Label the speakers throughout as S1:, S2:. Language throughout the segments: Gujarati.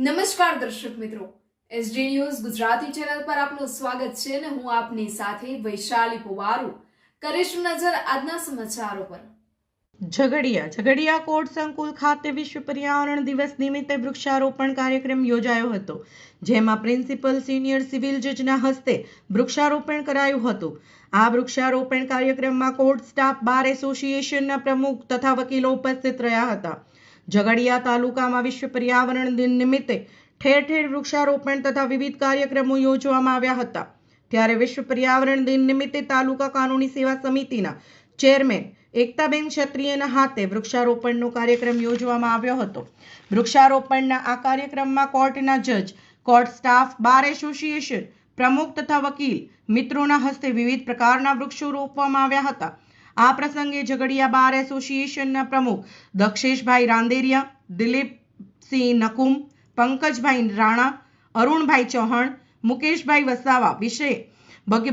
S1: નમસ્કાર દર્શક મિત્રો, એસડી ન્યૂઝ ગુજરાતી ચેનલ પર આપનું સ્વાગત છે અને હું આપની સાથે વૈશાલી પોવારુ કરીશું નજર આજના સમાચારો પર।
S2: ઝઘડિયા કોર્ટ સંકુલ ખાતે વિશ્વ પર્યાવરણ દિવસ નિમિત્તે વૃક્ષારોપણ કાર્યક્રમ યોજાયો હતો, જેમાં પ્રિન્સિપલ સિનિયર સિવિલ જજના હસ્તે વૃક્ષારોપણ કરાયું હતું। આ વૃક્ષારોપણ કાર્યક્રમમાં કોર્ટ સ્ટાફ, બાર એસોસિએશનના પ્રમુખ તથા વકીલો ઉપસ્થિત રહ્યા હતા। ઝઘડિયા તાલુકામાં વિશ્વ પર્યાવરણ દિન નિમિત્તે ઠેર ઠેર વૃક્ષારોપણ તથા વિવિધ કાર્યક્રમો યોજવામાં આવ્યા હતા। ત્યારે વિશ્વ પર્યાવરણ દિન નિમિત્તે તાલુકા કાનૂની સેવા સમિતિના ચેરમેન એકતાબેન ક્ષત્રિયના હાથે વૃક્ષારોપણનો કાર્યક્રમ યોજવામાં આવ્યો હતો। વૃક્ષારોપણના આ કાર્યક્રમમાં કોર્ટના જજ, કોર્ટ સ્ટાફ, બાર એસોસિએશન પ્રમુખ તથા વકીલ મિત્રોના હસ્તે વિવિધ પ્રકારના વૃક્ષો રોપવામાં આવ્યા હતા। આ પ્રસંગે ઝઘડિયા બાર એસોસિએશનના પ્રમુખ દક્ષેશભાઈ રાંદેરિયા, દિલીપસિંહ નકુમ, પંકજભાઈ રાણા, અરુણભાઈ ચૌહાણ, મુકેશભાઈ વસાવા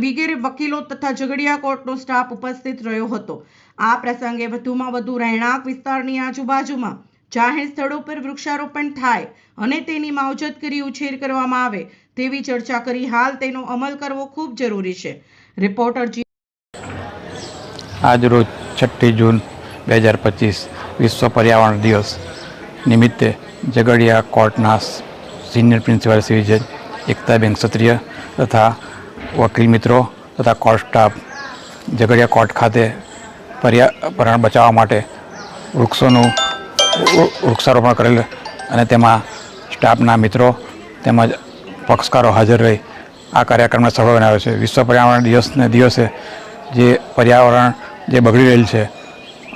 S2: વગેરે વકીલો તથા ઝઘડિયા કોર્ટનો સ્ટાફ ઉપસ્થિત રહ્યો હતો। આ પ્રસંગે વધુમાં વધુ રહેણાંક વિસ્તારની આજુબાજુમાં જાહેર સ્થળો પર વૃક્ષારોપણ થાય અને તેની માવજત કરી ઉછેર કરવામાં આવે તેવી ચર્ચા કરી હાલ તેનો અમલ કરવો ખૂબ જરૂરી છે। રિપોર્ટર
S3: આજ રોજ 6 જૂન 2025 વિશ્વ પર્યાવરણ દિવસ નિમિત્તે ઝઘડિયા કોર્ટના સિનિયર પ્રિન્સિપલ સિવિલ જજ એકતાબેન ક્ષત્રિય તથા વકીલ મિત્રો તથા કોર્ટ સ્ટાફ ઝઘડિયા કોર્ટ ખાતે પર્યાવરણ બચાવવા માટે વૃક્ષારોપણ કરેલ અને તેમાં સ્ટાફના મિત્રો તેમજ પક્ષકારો હાજર રહી આ કાર્યક્રમને સફળ બનાવ્યો છે। વિશ્વ પર્યાવરણ દિવસને દિવસે જે પર્યાવરણ જે બગડી રહેલ છે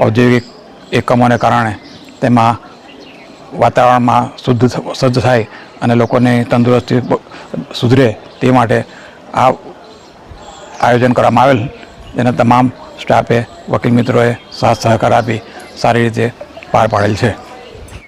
S3: ઔદ્યોગિક એકમોને કારણે તેમાં વાતાવરણમાં શુદ્ધ થાય અને લોકોની તંદુરસ્તી સુધરે તે માટે આ આયોજન કરવામાં આવેલ, જેના તમામ સ્ટાફે, વકીલ મિત્રોએ સાથ સહકાર આપી સારી રીતે પાર પાડેલ છે।